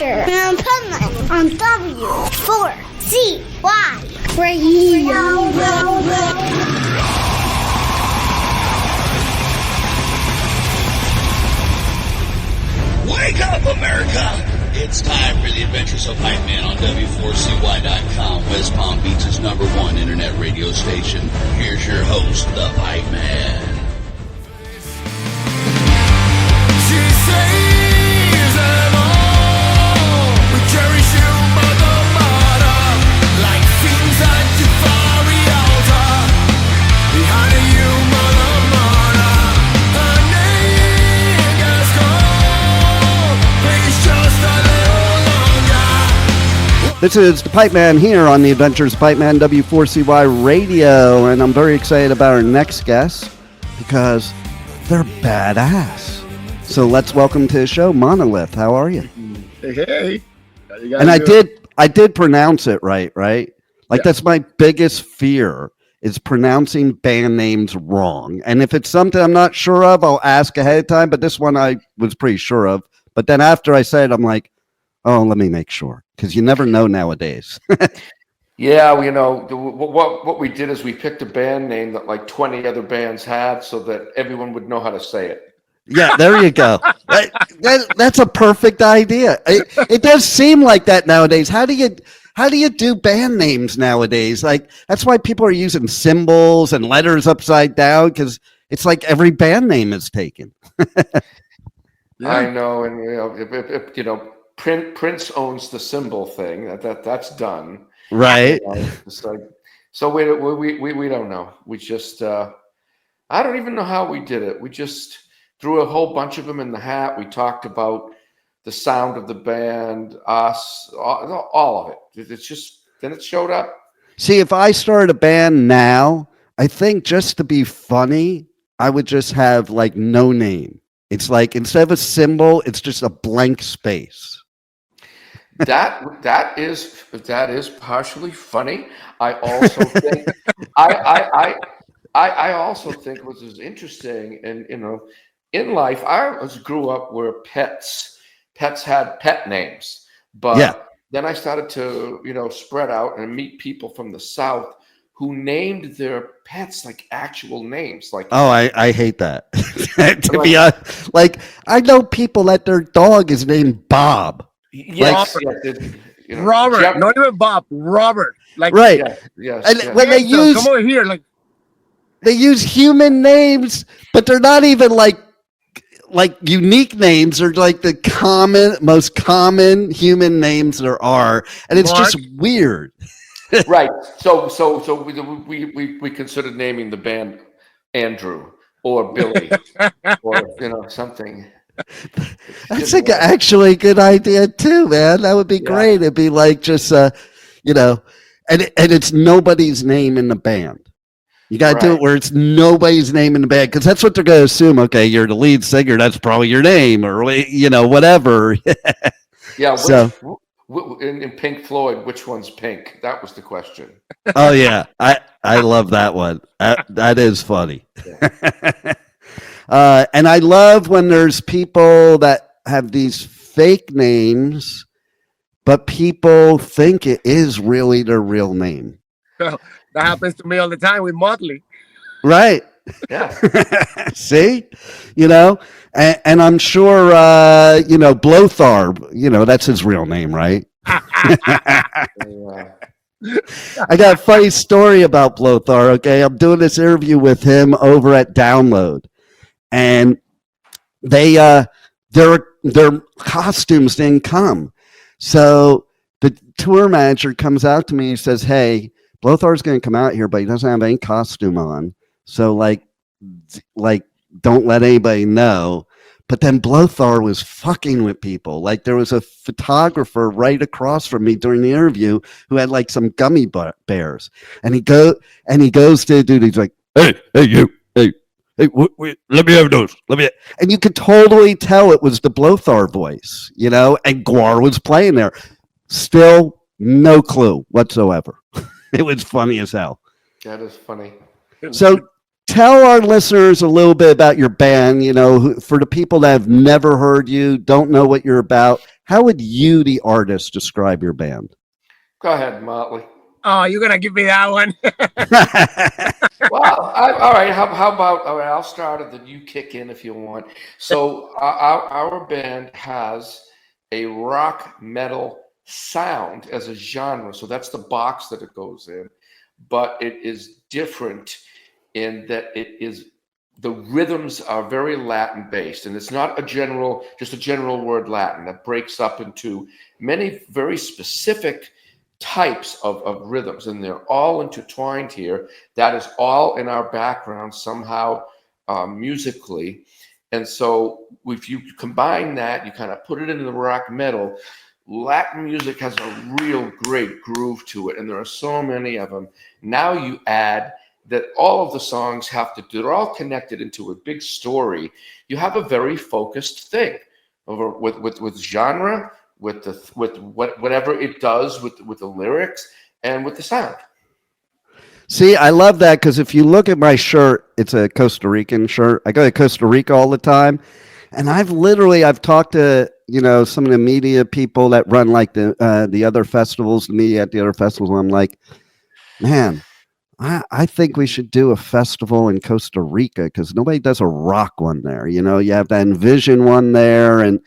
Adventure in Pipeman on W4CY Radio. Wake up, America! It's time for the Adventures of Pipeman on W4CY.com, West Palm Beach's #1 internet radio station. Here's your host, the Pipeman. She saves them all. We cherish you, mother, like things at your fiery altar. Behind you, mother, her name has gone. Please just a little longer. This is the Pipeman here on the Adventures of Pipeman, W4CY Radio, and I'm very excited about our next guest because they're badass. So let's welcome to the show, Monolith. How are you? Hey. And I did pronounce it right? Like, yeah. That's my biggest fear, is pronouncing band names wrong. And if it's something I'm not sure of, I'll ask ahead of time. But this one I was pretty sure of. But then after I said it, I'm like, oh, let me make sure. Because you never know nowadays. Yeah, what we did is we picked a band name that like 20 other bands had so that everyone would know how to say it. Yeah, there you go. That's a perfect idea. It does seem like that nowadays. How do you do band names nowadays? Like, that's why people are using symbols and letters upside down, because it's like every band name is taken. Yeah. I know, and if Prince owns the symbol thing. That's done. Right. It's like, so we don't know. We just I don't even know how we did it. We just threw a whole bunch of them in the hat. We talked about the sound of the band, us, all of it. It's just, then it showed up. See, if I started a band now, I think just to be funny, I would just have like no name. It's like, instead of a symbol, it's just a blank space. That is partially funny. I also think I also think what is interesting, and in life, I grew up where pets had pet names, but then I started to spread out and meet people from the South who named their pets like actual names. Like, oh, I hate that. To be honest, like, I know people that their dog is named Bob. Yes, Robert, not even Bob, Robert. Like, right. Yes. And yes. when they use, come over here, like, they use human names, but they're not even like unique names. They're like the most common human names there are, and it's just weird. Right. So we considered naming the band Andrew or Billy or something. That's actually a good idea too, man. That would be great. It'd be like just and it's nobody's name in the band. You got to do it where it's nobody's name in the band, because that's what they're going to assume. Okay, you're the lead singer. That's probably your name, or whatever. Yeah. So in Pink Floyd, which one's Pink? That was the question. Oh yeah, I love that one. That is funny. Yeah. And I love when there's people that have these fake names, but people think it is really their real name. Well, that happens to me all the time with Motley. Right. Yeah. See, and I'm sure, Blothar, that's his real name, right? I got a funny story about Blothar. Okay. I'm doing this interview with him over at Download, and their costumes didn't come. So the tour manager comes out to me and says, hey, Blothar's going to come out here, but he doesn't have any costume on. So like, don't let anybody know. But then Blothar was fucking with people. Like, there was a photographer right across from me during the interview who had like some gummy bears, and he goes to the dude. He's like, hey, you, hey, wait, let me have those. And you could totally tell it was the Blothar voice, and Guar was playing there. Still no clue whatsoever. It was funny as hell. That is funny. So tell our listeners a little bit about your band. You know, for the people that have never heard you, don't know what you're about. How would you, the artist, describe your band? Go ahead, Motley. Oh, you're gonna give me that one. Well, all right. How about? All right, I'll start it, then you kick in if you want. So our band has a rock metal sound as a genre. So that's the box that it goes in, but it is different in that the rhythms are very Latin based, and it's not just a general word Latin that breaks up into many very specific types of rhythms, and they're all intertwined here. That is all in our background somehow musically. And so if you combine that, you kind of put it into the rock metal, Latin music has a real great groove to it, and there are so many of them. Now you add that all of the songs they're all connected into a big story. You have a very focused thing over with genre, with whatever it does with the lyrics and with the sound. See, I love that because if you look at my shirt, it's a Costa Rican shirt. I go to Costa Rica all the time, and I've talked to some of the media people that run like the other festivals, the media at the other festivals. And I'm like, man, I think we should do a festival in Costa Rica because nobody does a rock one there. You have that Envision one there, and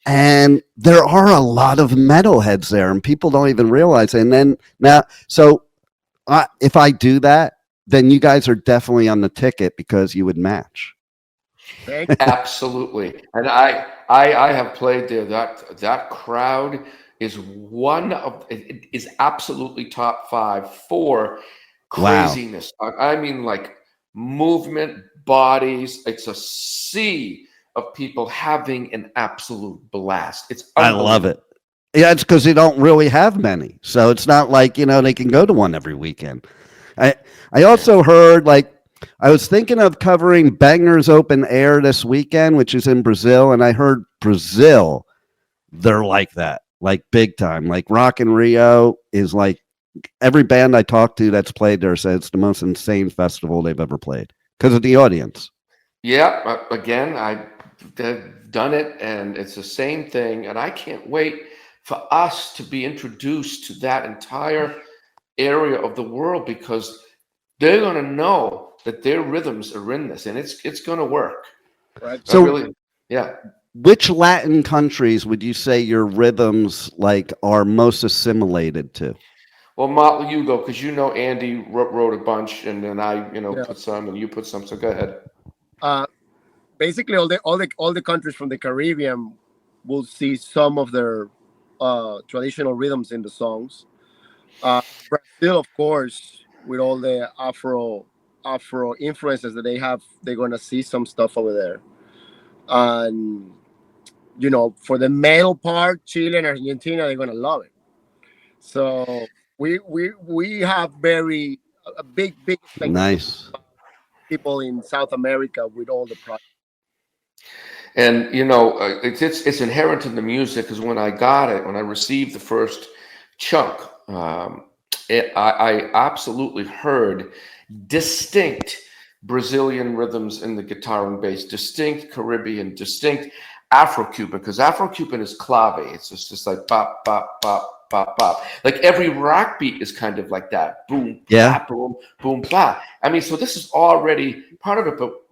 and there are a lot of metalheads there, and people don't even realize it. And then if I do that, then you guys are definitely on the ticket because you would match. Absolutely. And I have played there. That crowd is it is absolutely top 5 for craziness. Wow. I mean, like movement, bodies. It's a sea of people having an absolute blast. I love it. Yeah, it's because they don't really have many. So it's not like, they can go to one every weekend. I also heard, I was thinking of covering Bangers Open Air this weekend, which is in Brazil. And I heard Brazil, they're like that, like big time. Like Rock in Rio is like every band I talked to that's played there said it's the most insane festival they've ever played because of the audience. Yeah. Again, I've done it, and it's the same thing. And I can't wait for us to be introduced to that entire area of the world because they're going to know that their rhythms are in this, and it's going to work. Right. So, which Latin countries would you say your rhythms are most assimilated to? Well, Motley, you go because Andy wrote a bunch, and then I put some, and you put some. So go ahead. Basically, all the countries from the Caribbean will see some of their traditional rhythms in the songs. Brazil, of course, with all the Afro influences that they have, they're gonna see some stuff over there. And for the metal part, Chile and Argentina, they're gonna love it. So we have a big nice people in South America with all the projects. And it's inherent in the music because when I received the first chunk, I absolutely heard distinct Brazilian rhythms in the guitar and bass, distinct Caribbean, distinct Afro-Cuban, because Afro-Cuban is clave. It's just like bop, bop, bop, bop, bop. Like every rock beat is kind of like that. Boom, bop, boom, boom, bop. I mean, so this is already part of it, but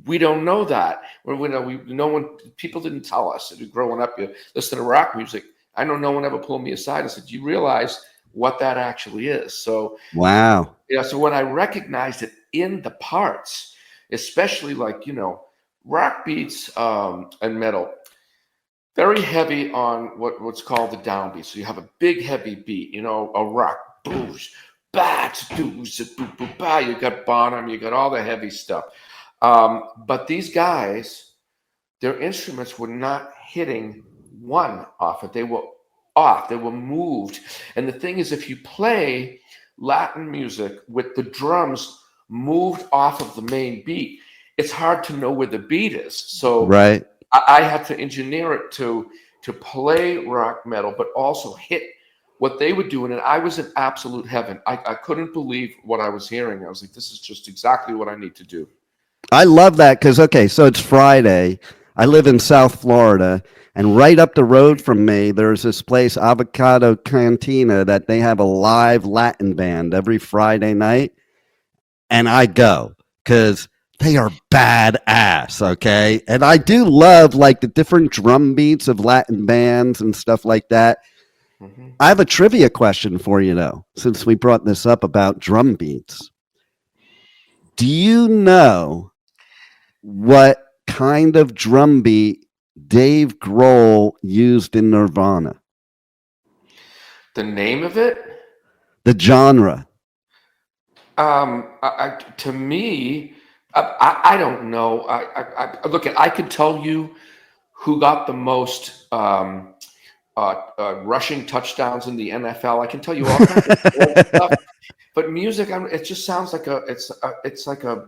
we don't know that. When people didn't tell us. Growing up, you listen to rock music. I know no one ever pulled me aside and said, "Do you realize what that actually is?" So wow. Yeah. So when I recognized it in the parts, especially rock beats and metal, very heavy on what's called the downbeat. So you have a big heavy beat, a rock boosh, bat, doosh, boo, boo, ba. You got Bonham, you got all the heavy stuff. But these guys, their instruments were not hitting one off it. They were off. They were moved. And the thing is, if you play Latin music with the drums moved off of the main beat, it's hard to know where the beat is. So right. I had to engineer it to play rock metal, but also hit what they were doing, and I was in absolute heaven. I couldn't believe what I was hearing. I was like, this is just exactly what I need to do. I love that because, okay, so it's Friday. I live in South Florida, and right up the road from me, there's this place, Avocado Cantina, that they have a live Latin band every Friday night. And I go because they are badass, okay? And I do love like the different drum beats of Latin bands and stuff like that. Mm-hmm. I have a trivia question for you, though, since we brought this up about drum beats. Do you know what kind of drum beat Dave Grohl used in Nirvana? The name of it? The genre. To me, I don't know. I look at. I could tell you who got the most rushing touchdowns in the NFL. I can tell you all kinds of stuff. But music, it just sounds like it's like a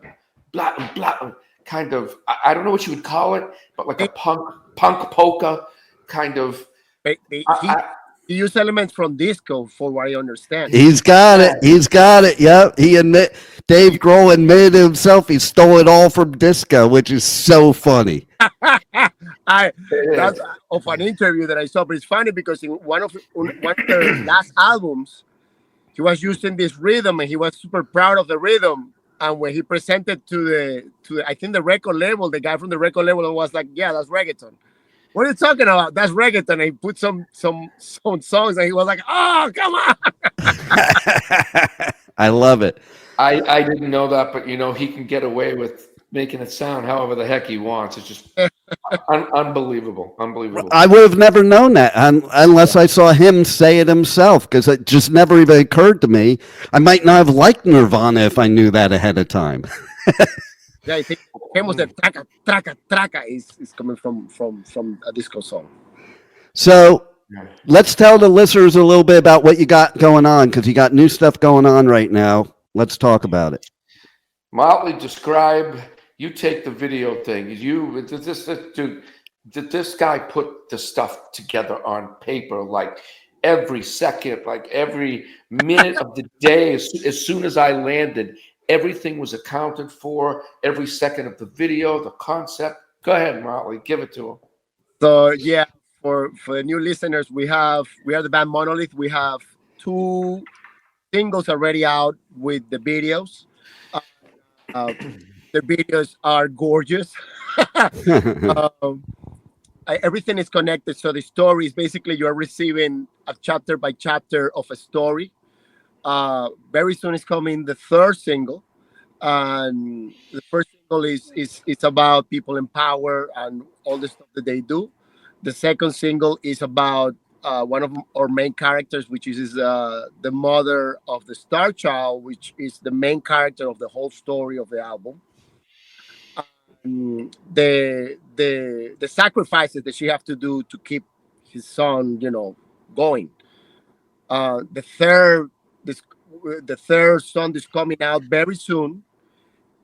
blah kind of. I don't know what you would call it, but like a punk polka kind of. He used elements from disco, for what I understand. He's got it. He's got it. Yep. Dave Grohl admitted himself he stole it all from disco, which is so funny. That's of an interview that I saw, but it's funny because in one of their last albums, he was using this rhythm and he was super proud of the rhythm. And when he presented to the I think the record label, the guy from the record label was like, "Yeah, that's reggaeton." What are you talking about? That's reggaeton. And he put some songs and he was like, "Oh, come on." I love it. I didn't know that, but he can get away with making it sound however the heck he wants. It's just unbelievable. I would have never known that unless I saw him say it himself, because it just never even occurred to me. I might not have liked Nirvana if I knew that ahead of time. Yeah, I think almost the traka is coming from a disco song. So let's tell the listeners a little bit about what you got going on, because you got new stuff going on right now. Let's talk about it. Motley, describe. You take the video thing. Did this guy put the stuff together on paper, like every second, like every minute of the day? As soon as I landed, everything was accounted for. Every second of the video, the concept. Go ahead, Motley, give it to him. So yeah, for the new listeners, we are the band Monolith. We have 2 singles already out with the videos. The videos are gorgeous. Everything is connected. So the story is basically you are receiving a chapter by chapter of a story. Very soon is coming the 3rd single. And the first single is about people in power and all the stuff that they do. The second single is about one of our main characters, which is the mother of the star child, which is the main character of the whole story of the album. The sacrifices that she have to do to keep his son, going. The third song is coming out very soon.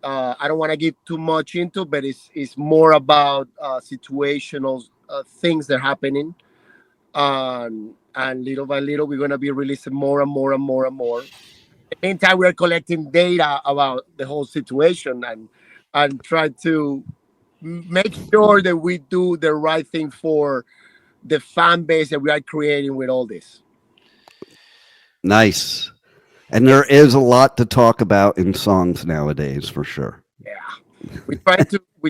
I don't want to give too much into, but it's more about situational things that are happening. And little by little, we're going to be releasing more and more and more and more. In the meantime, we're collecting data about the whole situation and try to make sure that we do the right thing for the fan base that we are creating with all this. Nice. And there is a lot to talk about in songs nowadays, for sure. Yeah. We're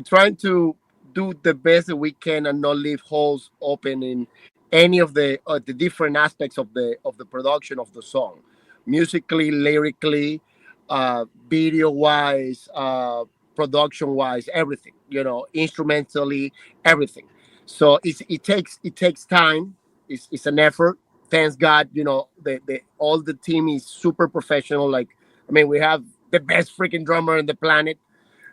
trying to do the best that we can and not leave holes open in any of the different aspects of the production of the song, musically, lyrically, video wise, production wise, everything, instrumentally, everything. So it takes time. It's an effort. Thanks God, all the team is super professional. We have the best freaking drummer on the planet.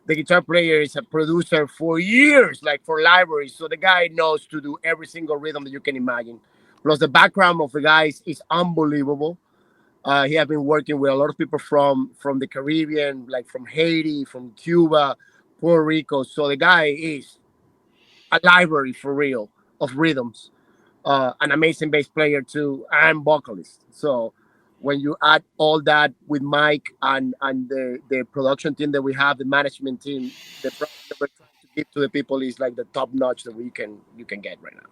The guitar player is a producer for years, for libraries. So the guy knows to do every single rhythm that you can imagine. Plus the background of the guys is unbelievable. He has been working with a lot of people from the Caribbean, like from Haiti, from Cuba, Puerto Rico. So the guy is a library for real of rhythms. an amazing bass player too, and vocalist. So when you add all that with Mike and the production team that we have, the management team, the product that we're trying to give to the people is like the top notch that you can get right now.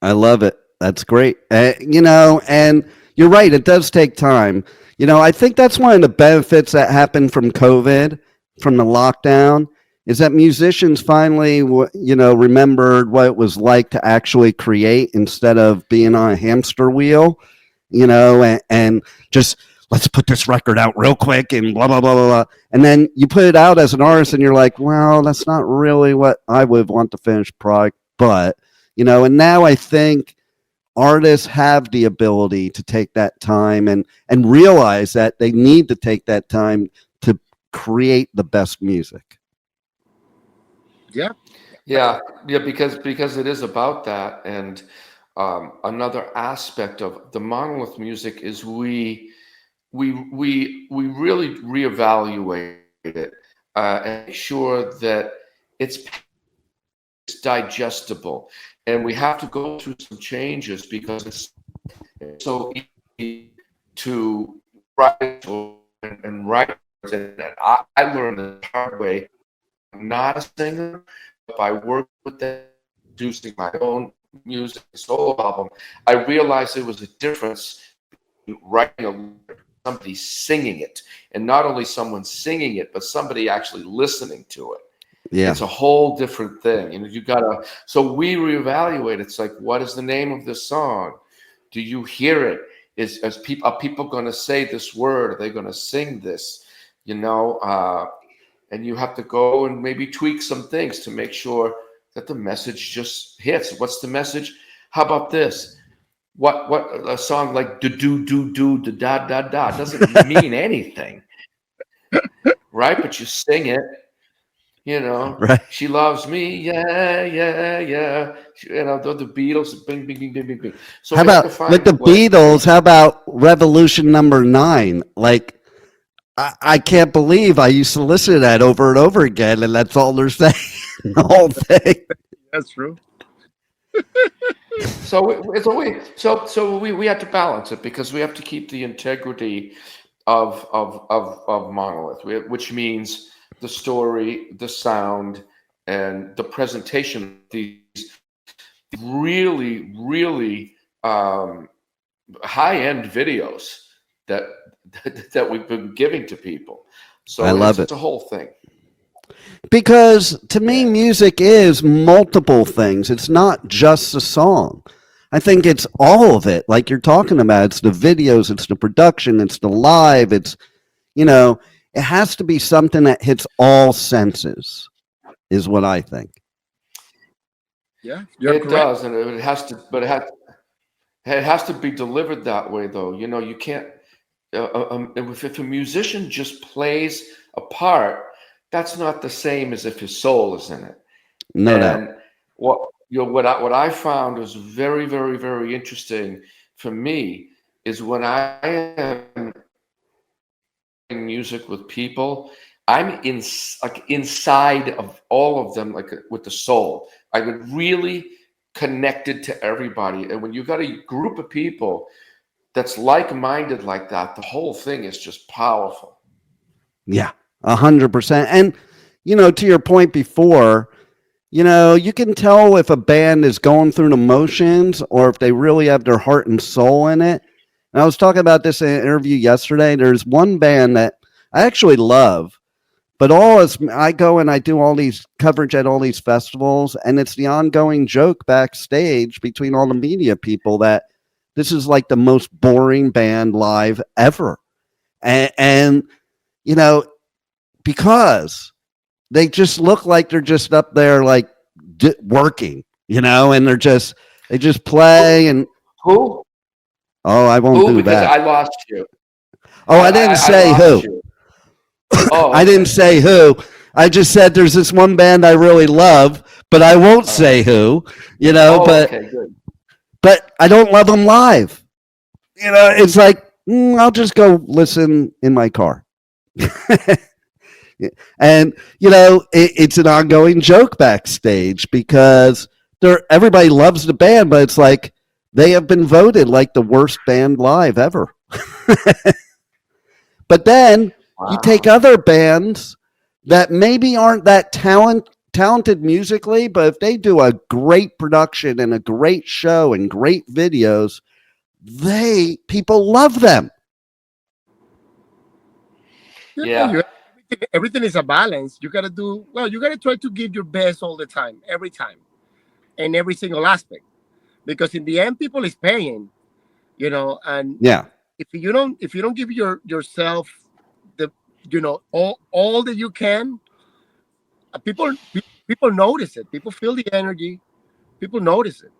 I love it. That's great. And you're right. It does take time. I think that's one of the benefits that happened from COVID, from the lockdown, is that musicians finally, remembered what it was like to actually create instead of being on a hamster wheel, and just let's put this record out real quick and blah, blah, blah, blah, blah. And then you put it out as an artist and you're like, well, that's not really what I would want the finished product. But, and now I think artists have the ability to take that time and realize that they need to take that time to create the best music. Yeah, because it is about that. And another aspect of the Monolith music is we really reevaluate it and make sure that it's digestible. And we have to go through some changes because it's so easy to write and write. And I learned the hard way. I'm not a singer, but I work with them, producing my own music solo album. I realized there was a difference between writing a lyric, somebody singing it, and not only someone singing it, but somebody actually listening to it. Yeah. It's a whole different thing. So we reevaluate. It's like, what is the name of this song? Do you hear it? Are people going to say this word? Are they going to sing this? And you have to go and maybe tweak some things to make sure that the message just hits. What's the message? How about this? What a song like do da da da doesn't mean anything, right? But you sing it. Right. She loves me, yeah. The Beatles, bing, bing, bing, bing, bing, bing. So how about with the Beatles? How about Revolution Number 9? Like, I can't believe I used to listen to that over and over again, and that's all they're saying, the whole thing. That's true. So we have to balance it because we have to keep the integrity of Monolith, which means the story, the sound, and the presentation of these really, really high-end videos that we've been giving to people. So I love it. It's a whole thing. Because to me, music is multiple things. It's not just a song. I think it's all of it. Like you're talking about, it's the videos, it's the production, it's the live, it's, it has to be something that hits all senses, is what I think. Yeah, it does, and it has to. But it has to be delivered that way, though. You can't. If a musician just plays a part, that's not the same as if his soul is in it. No doubt. What I found was very, very, very interesting for me is when I am music with people, I'm inside of all of them, like with the soul. I would really connected to everybody. And when you've got a group of people that's like-minded like that, the whole thing is just powerful. Yeah, 100%. And, to your point before, you can tell if a band is going through the motions or if they really have their heart and soul in it. And I was talking about this in an interview yesterday. There's one band that I actually love, but I go and I do all these coverage at all these festivals, and it's the ongoing joke backstage between all the media people that this is like the most boring band live ever. And because they just look like they're just up there like working, and they just play and who? Oh, I won't do because that. I lost you. Oh, I didn't say who. Oh, okay. I didn't say who. I just said there's this one band I really love, but I won't say who, Okay, good. But I don't love them live. It's like, I'll just go listen in my car. And, it's an ongoing joke backstage because everybody loves the band, but it's like, they have been voted like the worst band live ever. But then you take other bands that maybe aren't that talented musically, but if they do a great production and a great show and great videos, people love them. Yeah. Everything is a balance. You got to try to give your best all the time, every time, in every single aspect, because in the end, people is paying, and if you don't give yourself the, all that you can, people notice it. People feel the energy. People notice it.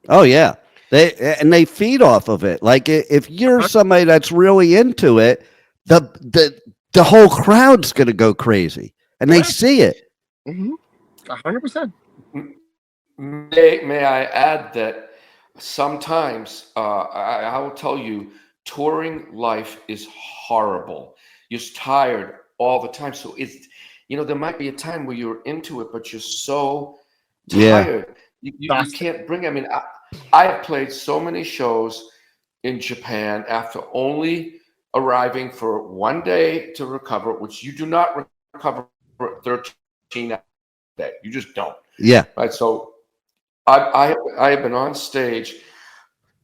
Oh yeah. They feed off of it. Like if you're somebody that's really into it, the whole crowd's going to go crazy, and they see it. 100%. May I add that sometimes I will tell you, touring life is horrible. You're tired all the time. So it's, there might be a time where you're into it, but you're so tired. You can't bring. I mean, I have played so many shows in Japan after only arriving for 1 day to recover, which you do not recover for 13 hours a day. You just don't. Yeah. Right. So I have been on stage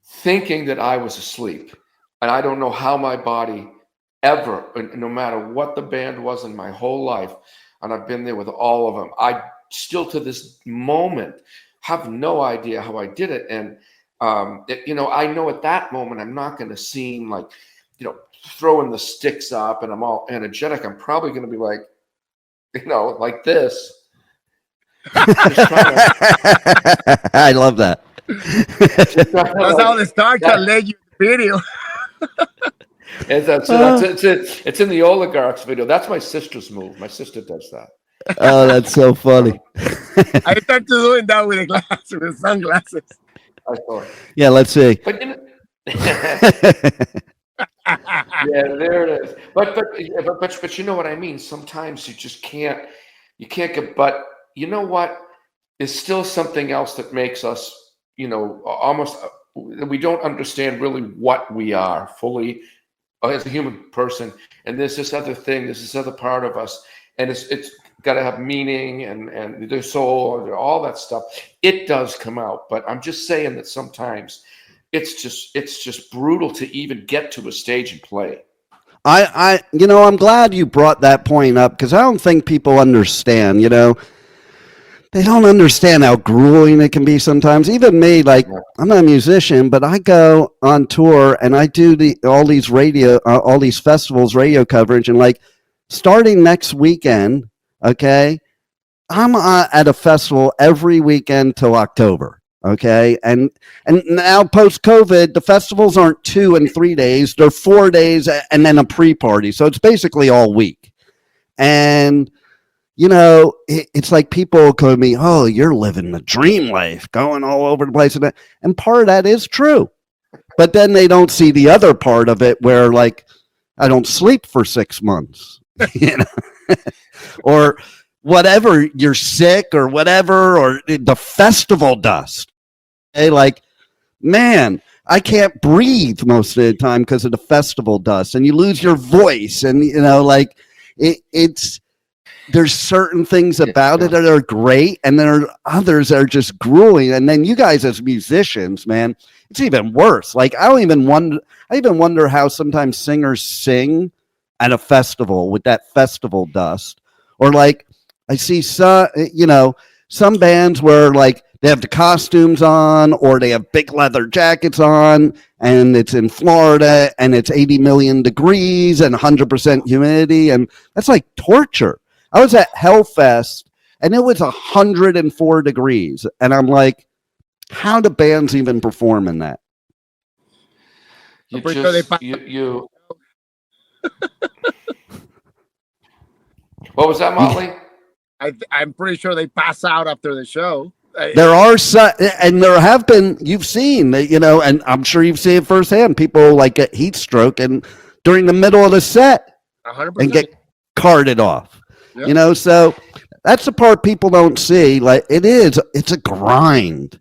thinking that I was asleep, and I don't know how my body ever, no matter what the band was in my whole life, and I've been there with all of them, I still to this moment have no idea how I did it. And I know at that moment I'm not going to seem like, throwing the sticks up and I'm all energetic. I'm probably going to be like, like this. I love that. That's how the star can let you video. It's in the Oligarchs video. That's my sister's move. My sister does that. Oh, that's so funny. I started doing that with with sunglasses. I thought. Yeah, let's see. But yeah, there it is. But you know what I mean. Sometimes you just can't get. But you know what? There's still something else that makes us, almost. We don't understand really what we are fully as a human person. And there's this other thing. There's this other part of us, and it's got to have meaning and their soul and all that stuff. It does come out. But I'm just saying that sometimes it's just brutal to even get to a stage and play. I'm glad you brought that point up, because I don't think people understand, they don't understand how grueling it can be sometimes. Even me, like, I'm not a musician, but I go on tour and I do all these festivals, radio coverage, and like starting next weekend, okay, I'm at a festival every weekend till October. Okay. And now post COVID, the festivals aren't 2 and 3 days. They're 4 days and then a pre-party. So it's basically all week. And, it's like people call me, oh, you're living the dream life, going all over the place. And part of that is true. But then they don't see the other part of it where, like, I don't sleep for 6 months, or whatever, you're sick or whatever, or the festival dust. Hey, like, man, I can't breathe most of the time because of the festival dust, and you lose your voice, and there's certain things about it that are great, and there are others that are just grueling. And then you guys as musicians, man, it's even worse. Like, I even wonder how sometimes singers sing at a festival with that festival dust, or like I see some bands where like they have the costumes on, or they have big leather jackets on, and it's in Florida, and it's 80 million degrees and 100% humidity, and that's like torture. I was at Hellfest, and it was 104 degrees, and I'm like, how do bands even perform in that? You What was that, Motley? I'm pretty sure they pass out after the show. There are some, and there have been, you've seen, and I'm sure you've seen it firsthand, people like get heat stroke and during the middle of the set 100%. and get carted off. Yep. So that's the part people don't see. Like, it's a grind,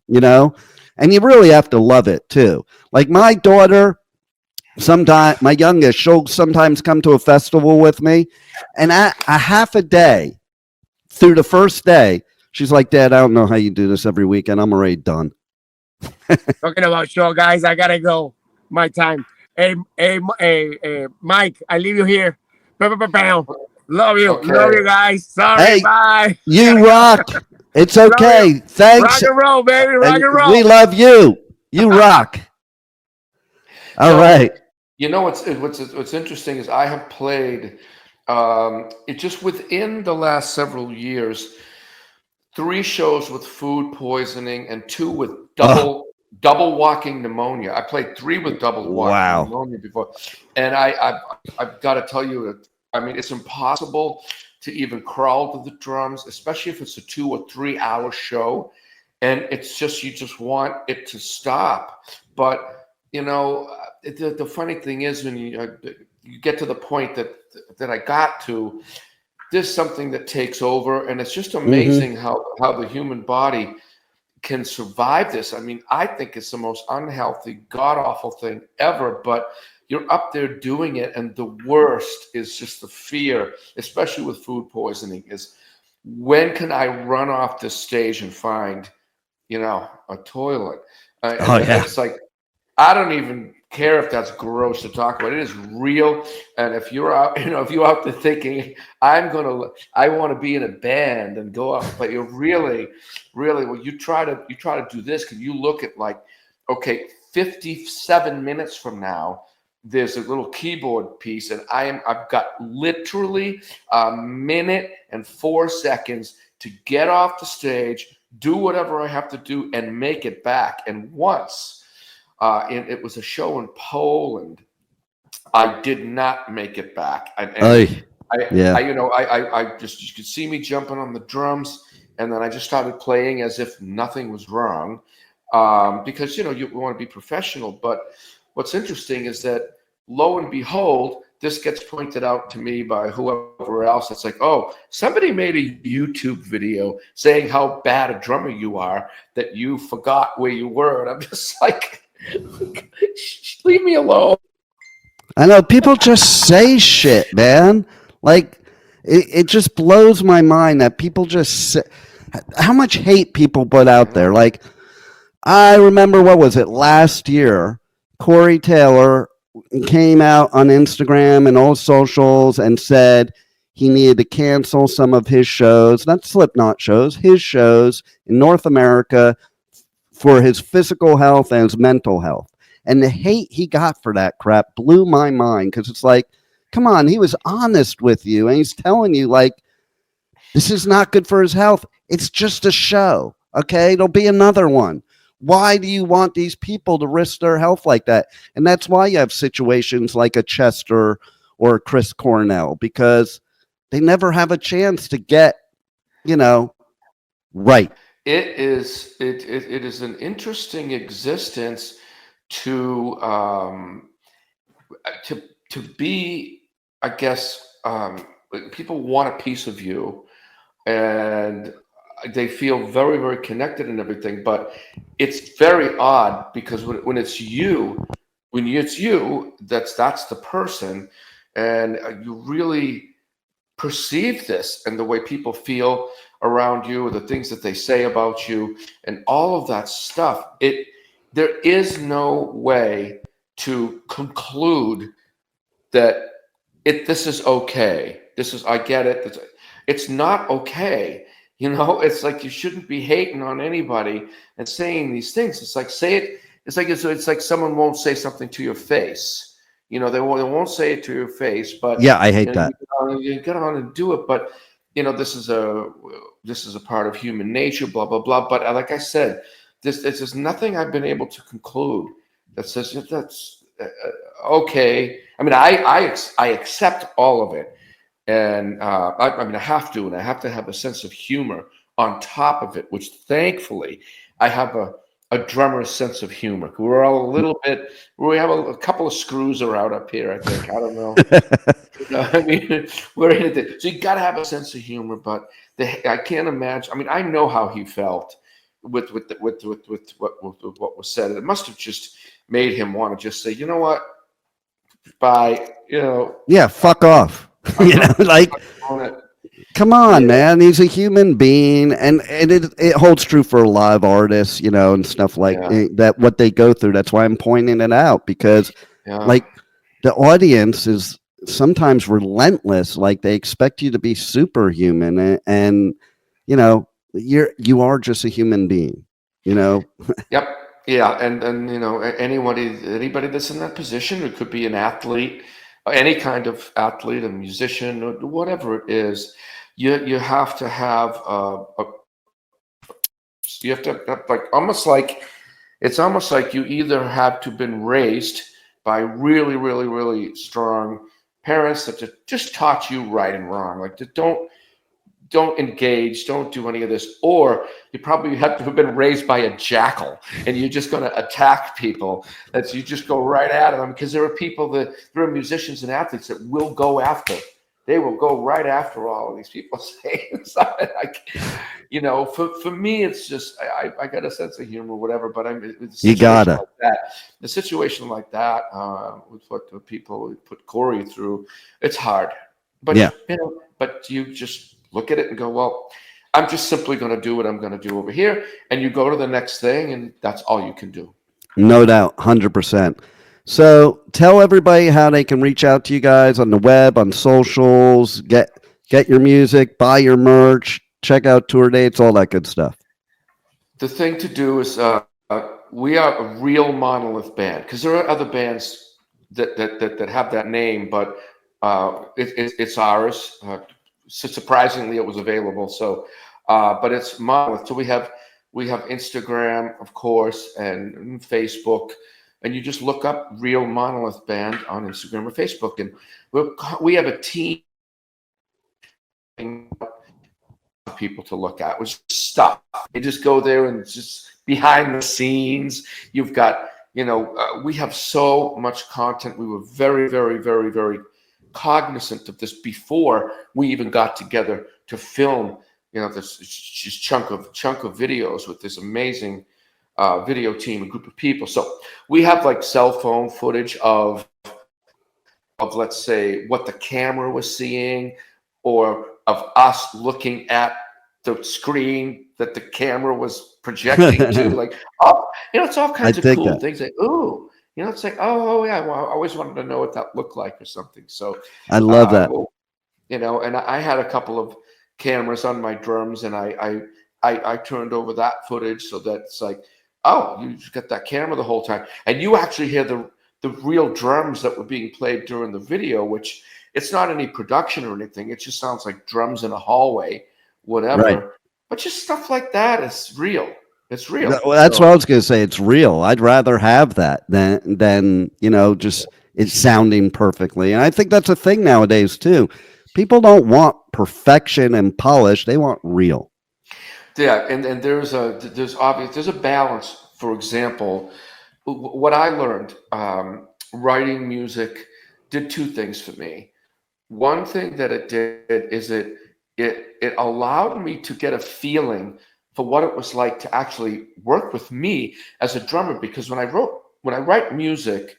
And you really have to love it too. Like my daughter, sometimes my youngest, she'll sometimes come to a festival with me, and at a half a day through the first day, she's like, Dad, I don't know how you do this every weekend. I'm already done. Talking about show, guys, I gotta go. My time. Hey, Mike, I leave you here. Love you. Okay. Love you guys. Sorry, Hey, bye. You rock. It's okay. Thanks. Rock and roll, baby. Rock and roll. We love you. You rock. All right. You know what's interesting is I have played it just within the last several years, 3 shows with food poisoning and 2 with double walking pneumonia. I played 3 with double walking pneumonia before, and I've got to tell you, I mean, it's impossible to even crawl to the drums, especially if it's a 2 or 3 hour show, and it's just you just want it to stop. But you know, the funny thing is when you get to the point that I got to, there's something that takes over, and it's just amazing how the human body can survive this. I mean, I think it's the most unhealthy, god-awful thing ever, but you're up there doing it, and the worst is just the fear, especially with food poisoning, is when can I run off this stage and find, a toilet? It's like, I don't even care if that's gross to talk about. It is real. And if you're out, if you're out there thinking, I want to be in a band and go out, but you're really, well, you try to do this. Can you look at like, okay, 57 minutes from now, there's a little keyboard piece, and I've got literally a minute and 4 seconds to get off the stage, do whatever I have to do, and make it back. And once, it was a show in Poland, I did not make it back. I just, you could see me jumping on the drums, and then I just started playing as if nothing was wrong, because you want to be professional. But what's interesting is that, lo and behold, this gets pointed out to me by whoever else. It's like, oh, somebody made a YouTube video saying how bad a drummer you are that you forgot where you were. And I'm just like, leave me alone. I know people just say shit, man. Like it just blows my mind that people just say, how much hate people put out there. Like I remember, what was it, last year, Corey Taylor came out on Instagram and all socials and said he needed to cancel some of his shows, not Slipknot shows, his shows in North America for his physical health and his mental health. And the hate he got for that crap blew my mind, because it's like, come on, he was honest with you, and he's telling you, like, this is not good for his health. It's just a show, okay? There'll be another one. Why do you want these people to risk their health like that? And that's why you have situations like a Chester or a Chris Cornell, because they never have a chance to get, right. It is an interesting existence to be, I guess, people want a piece of you, and they feel very, very connected and everything, but it's very odd, because when it's you, that's the person, and you really perceive this, and the way people feel around you, or the things that they say about you, and all of that stuff. There is no way to conclude that this is okay. I get it. It's not okay. It's like you shouldn't be hating on anybody and saying these things. It's like, say it. It's like someone won't say something to your face. They won't say it to your face. But yeah, I hate that. You get on and do it. But this is a part of human nature. Blah blah blah. But like I said, there's nothing I've been able to conclude that says that's okay. I mean, I accept all of it. And I have to, and I have to have a sense of humor on top of it, which thankfully I have a drummer's sense of humor. We're all a little bit, we have a couple of screws are out up here, I think. I don't know. I mean, we're in it. So you got to have a sense of humor, but I can't imagine. I mean, I know how he felt with what was said. It must have just made him want to just say, you know what, bye. Yeah, fuck off. Like, come on, man. He's a human being, and it holds true for a lot of artists, and stuff like that. What they go through. That's why I'm pointing it out, because like the audience is sometimes relentless. Like, they expect you to be superhuman, and you are just a human being. Yep. Yeah, and anybody that's in that position, it could be an athlete, any kind of athlete, a musician, or whatever it is. You have to have you have to like it's almost like you either have to been raised by really, really, really strong parents that just taught you right and wrong, like don't engage, don't do any of this, or you probably have to have been raised by a jackal and you're just going to attack people. That's, you just go right at them, because there are musicians and athletes that will go after. They will go right after all of these people saying something like, for me, it's just, I got a sense of humor, whatever, but you gotta. Like that, the situation like that, with what the people put Corey through, it's hard. But, but you just look at it and go, well, I'm just simply going to do what I'm going to do over here. And you go to the next thing, and that's all you can do. No doubt, 100%. So tell everybody how they can reach out to you guys on the web, on socials, get your music, buy your merch, check out tour dates, all that good stuff. The thing to do is we are a real Monolith band, because there are other bands that have that name, but it's ours. So surprisingly, it was available. So, but it's Monolith. So we have Instagram, of course, and Facebook, and you just look up Real Monolith Band on Instagram or Facebook, and we have a team of people to look at, which is stuff. You just go there and just behind the scenes. You've got, we have so much content. We were very, very, very, very cognizant of this before we even got together to film this just chunk of videos with this amazing video team, a group of people. So we have like cell phone footage of let's say what the camera was seeing, or of us looking at the screen that the camera was projecting to, like, it's all kinds of cool things, like, ooh, it's like, oh yeah, well, I always wanted to know what that looked like or something. So I love that. And I had a couple of cameras on my drums, and I turned over that footage so that it's like, oh, you just got that camera the whole time, and you actually hear the real drums that were being played during the video, which it's not any production or anything. It just sounds like drums in a hallway, whatever. Right. But just stuff like that is real. It's real. Well, that's what I was going to say. It's real. I'd rather have that than just it sounding perfectly. And I think that's a thing nowadays too. People don't want perfection and polish. They want real. Yeah, and there's a balance. For example, what I learned writing music did two things for me. One thing that it did is it allowed me to get a feeling for what it was like to actually work with me as a drummer, because when I write music,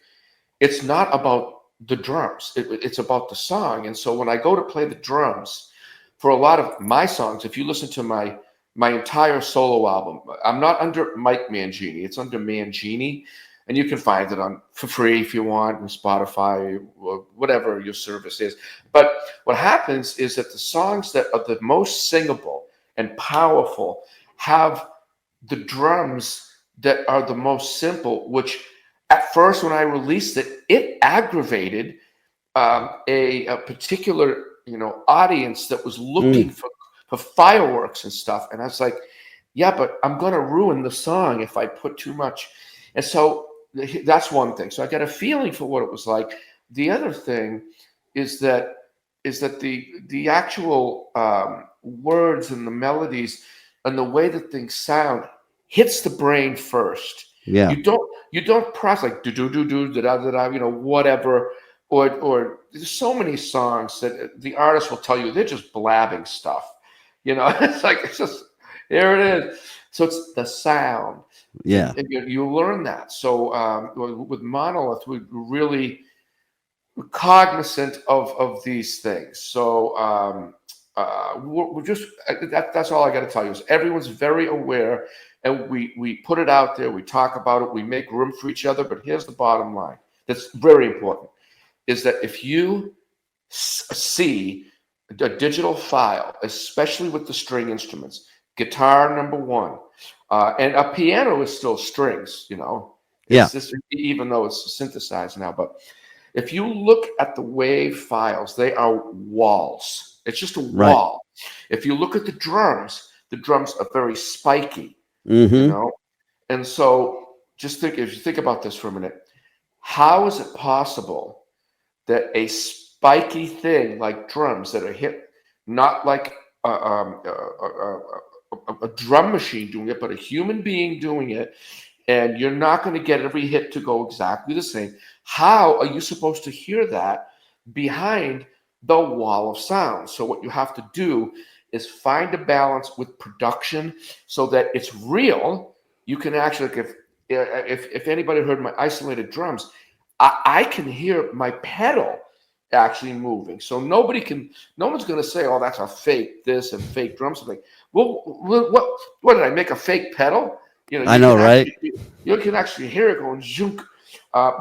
it's not about the drums, it's about the song. And so when I go to play the drums for a lot of my songs, if you listen to my entire solo album, I'm not under Mike Mangini, it's under Mangini, and you can find it for free if you want on Spotify or whatever your service is. But what happens is that the songs that are the most singable and powerful have the drums that are the most simple, which at first when I released it aggravated a particular audience that was looking for fireworks and stuff. And I was like, yeah, but I'm going to ruin the song if I put too much. And so that's one thing. So I got a feeling for what it was like. The other thing is that the actual words and the melodies and the way that things sound hits the brain first. Yeah. You don't process like do do do do da da da whatever, or there's so many songs that the artist will tell you they're just blabbing stuff. It's just here it is. So it's the sound. Yeah. And you learn that. So with Monolith, we're really cognizant of these things. So we're just that's all I got to tell you is everyone's very aware, and we put it out there. We talk about it. We make room for each other. But here's the bottom line: that's very important. Is that if you see a digital file, especially with the string instruments, guitar number one, and a piano is still strings, It's just, even though it's synthesized now. But if you look at the wave files, they are walls. It's just a wall. If you look at the drums are very spiky, And so if you think about this for a minute, how is it possible that a spiky thing like drums that are hit, not like a drum machine doing it, but a human being doing it, and you're not going to get every hit to go exactly the same. How are you supposed to hear that behind the wall of sound? So what you have to do is find a balance with production so that it's real. You can actually, if anybody heard my isolated drums, I can hear my pedal actually moving. So no one's going to say, oh, that's a fake this and fake drum. Something. Well, what did I make a fake pedal? I know, right? You can actually hear it going zoom,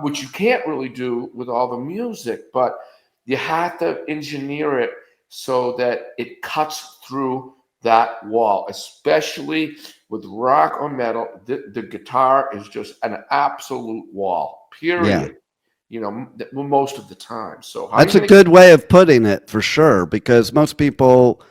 which you can't really do with all the music, but you have to engineer it so that it cuts through that wall, especially with rock or metal. The guitar is just an absolute wall, period. Most of the time. So that's a good way of putting it, for sure, because most people,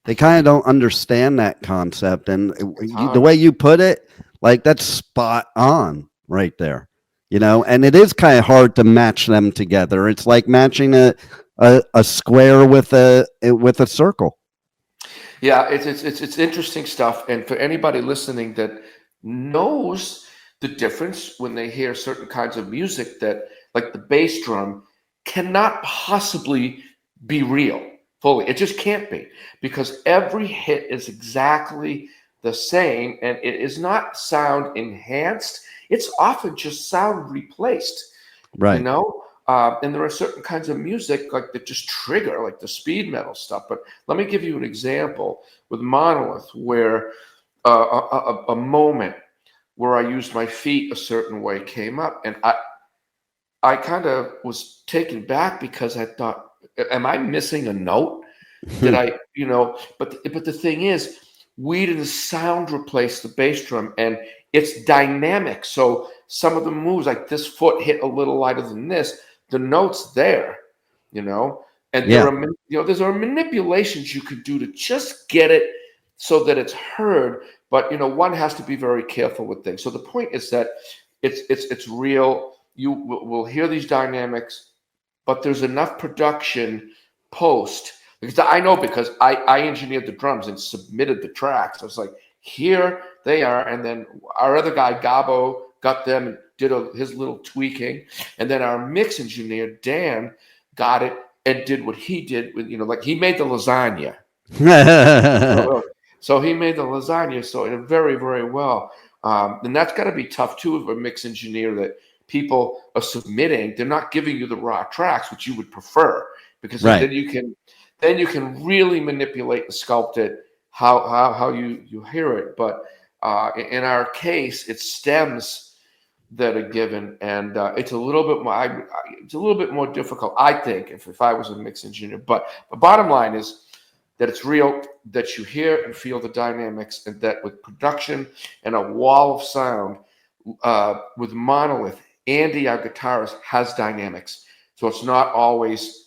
they kind of don't understand that concept. And the way you put it, like, that's spot on right there, and it is kind of hard to match them together. It's like matching a square with a circle. Yeah, it's interesting stuff. And for anybody listening that knows the difference when they hear certain kinds of music, that like the bass drum cannot possibly be real fully. It just can't be, because every hit is exactly the same, and it is not sound enhanced. It's often just sound replaced, right? And there are certain kinds of music like that just trigger, like the speed metal stuff. But let me give you an example with Monolith, where a moment where I used my feet a certain way came up, and I kind of was taken back because I thought, am I missing a note? Did I, but the thing is, we didn't sound replace the bass drum, and it's dynamic. So some of the moves, like this foot hit a little lighter than this, the note's there, and there are, there's manipulations you could do to just get it so that it's heard. But, one has to be very careful with things. So the point is that it's real. You will hear these dynamics, but there's enough production post, because I know, because I engineered the drums and submitted the tracks. I was like, here they are. And then our other guy, Gabo, got them and did his little tweaking. And then our mix engineer, Dan, got it and did what he did with, like he made the lasagna. So he made the lasagna. So it did very, very well. And that's got to be tough too, of a mix engineer, that people are submitting. They're not giving you the raw tracks, which you would prefer, because then you can really manipulate and sculpt it how you hear it. But in our case, it's stems that are given, and it's a little bit more difficult, I think, if I was a mix engineer. But the bottom line is that it's real, that you hear and feel the dynamics, and that with production and a wall of sound, with Monolith, Andy, our guitarist, has dynamics. So it's not always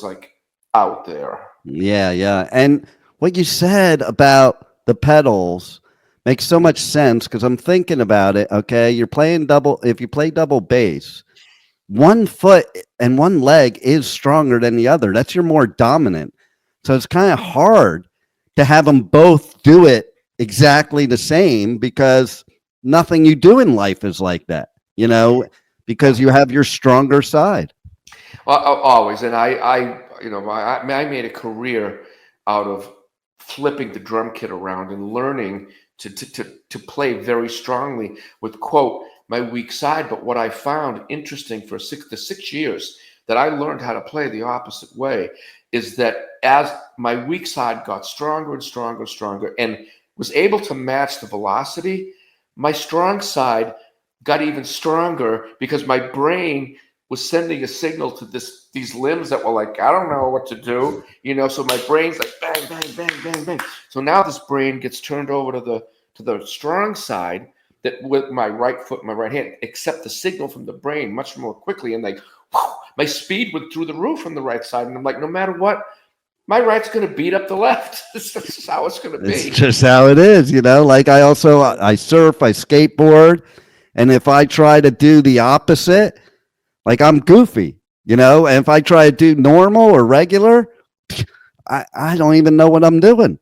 like out there. Yeah. And what you said about the pedals makes so much sense, because I'm thinking about it. Okay, you're playing if you play double bass, one foot and one leg is stronger than the other. That's your more dominant. So it's kind of hard to have them both do it exactly the same, because nothing you do in life is like that, because you have your stronger side. Well, always. And I made a career out of flipping the drum kit around and learning to play very strongly with, quote, my weak side. But what I found interesting for the 6 years that I learned how to play the opposite way is that as my weak side got stronger and stronger and stronger and was able to match the velocity, my strong side got even stronger because my brain was sending a signal to these limbs that were like, I don't know what to do, so my brain's like bang, bang, bang, bang, bang. So now this brain gets turned over to the strong side, that with my right foot and my right hand accept the signal from the brain much more quickly. And like, whew, my speed went through the roof on the right side. And I'm like, no matter what, my right's going to beat up the left. This is how it's going to be. It's just how it is, Like I surf, I skateboard. And if I try to do the opposite, like I'm goofy, and if I try to do normal or regular, I don't even know what I'm doing.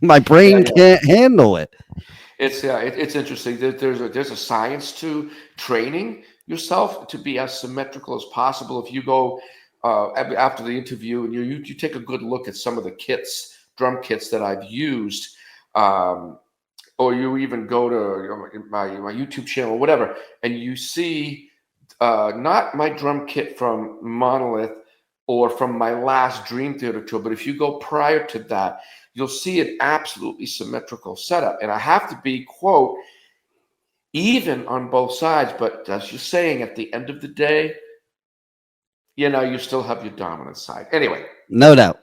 My brain can't handle it. It's interesting that there's a science to training yourself to be as symmetrical as possible. If you go after the interview and you take a good look at some of the drum kits that I've used, or you even go to my YouTube channel, whatever, and you see not my drum kit from Monolith or from my last Dream Theater tour, but if you go prior to that, you'll see an absolutely symmetrical setup. And I have to be, quote, even on both sides. But as you're saying, at the end of the day, you still have your dominant side. Anyway. No doubt.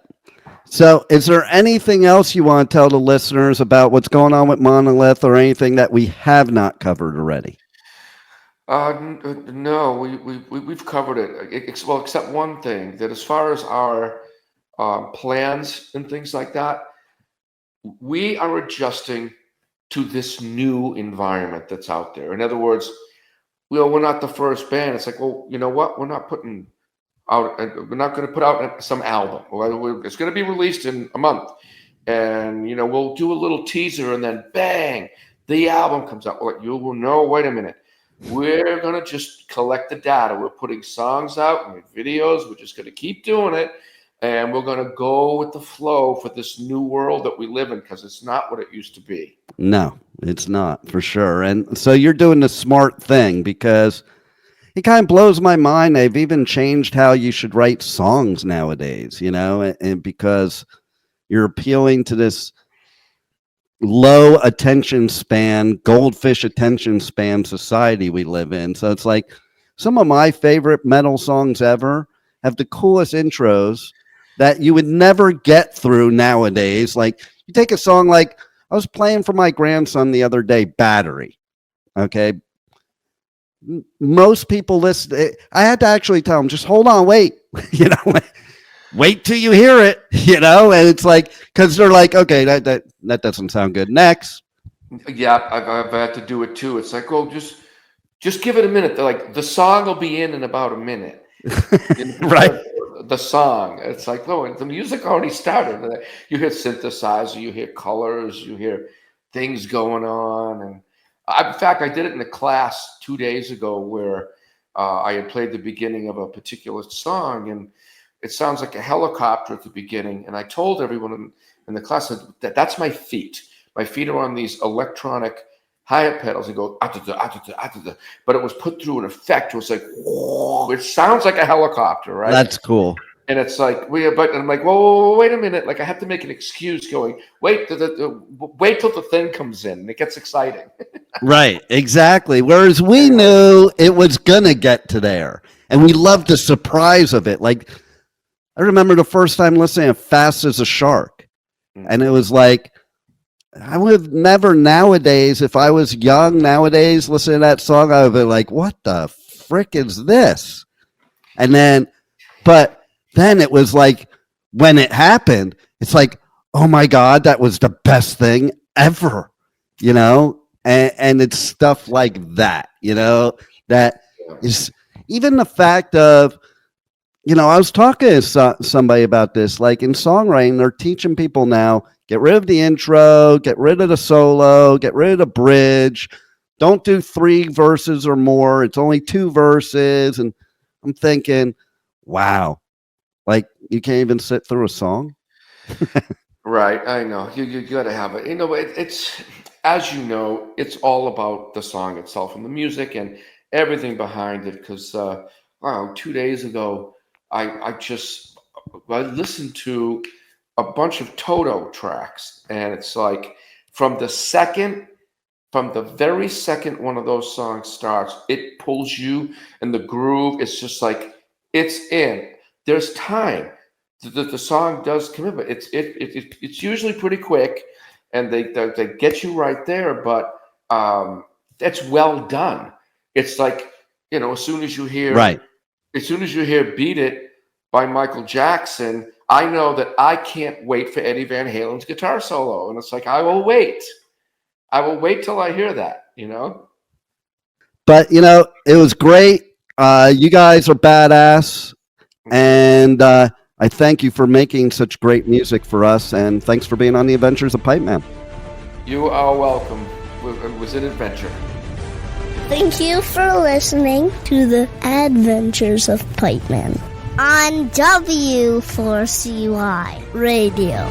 So is there anything else you want to tell the listeners about what's going on with Monolith or anything that we have not covered already? No, we've covered it. Except one thing, that as far as our plans and things like that, we are adjusting to this new environment that's out there. In other words, we're not the first band. It's like, well, you know what? We're not going to put out some album. It's going to be released in a month. And, we'll do a little teaser and then bang, the album comes out. Well, you will know, wait a minute. We're going to just collect the data. We're putting songs out and videos. We're just going to keep doing it. And we're going to go with the flow for this new world that we live in, because it's not what it used to be. No, it's not, for sure. And so you're doing the smart thing, because it kind of blows my mind. They've even changed how you should write songs nowadays, and because you're appealing to this low attention span, goldfish attention span society we live in. So it's like some of my favorite metal songs ever have the coolest intros that you would never get through nowadays. Like you take a song like, I was playing for my grandson the other day, Battery. Okay. Most people listen. I had to actually tell them, just hold on, wait, wait till you hear it, and it's like, because they're like, okay, that doesn't sound good. Next. Yeah, I've had to do it too. It's like, oh, just give it a minute. They're like, the song will be in about a minute. Right. The song. It's like, oh, the music already started. You hear synthesizer, you hear colors, you hear things going on. And in fact, I did it in a class 2 days ago where I had played the beginning of a particular song, and it sounds like a helicopter at the beginning. And I told everyone in the class that that's my feet. My feet are on these electronic hi-hat pedals and go, but it was put through an effect. It was like, whoa, it sounds like a helicopter, right? That's cool. And it's like, but I'm like, whoa, wait a minute. Like I have to make an excuse going, wait till the thing comes in and it gets exciting. Right, exactly. Whereas we knew it was going to get to there, and we loved the surprise of it. Like I remember the first time listening to Fast as a Shark, and it was like, I would never nowadays, if I was young nowadays, listening to that song, I would be like, what the frick is this? And then, but then it was like, when it happened, it's like, oh my God, that was the best thing ever, and it's stuff like that, that is even the fact of, I was talking to somebody about this, like in songwriting, they're teaching people now, get rid of the intro, get rid of the solo, get rid of the bridge. Don't do 3 verses or more. It's only 2 verses. And I'm thinking, wow, like you can't even sit through a song. Right. I know. You got to have it. as you know, it's all about the song itself and the music and everything behind it. Because 2 days ago, I listened to a bunch of Toto tracks, and it's like from the very second one of those songs starts, it pulls you, and the groove, it's just like it's in. There's time. The song does come in, but it's usually pretty quick, and they get you right there. But that's well done. It's like, as soon as you hear "Beat It" by Michael Jackson, I know that I can't wait for Eddie Van Halen's guitar solo, and it's like I will wait till I hear that. But it was great. You guys are badass, and I thank you for making such great music for us, and thanks for being on the Adventures of Pipeman. You are welcome. It was an adventure. Thank you for listening to the Adventures of Pipeman on W4CY Radio.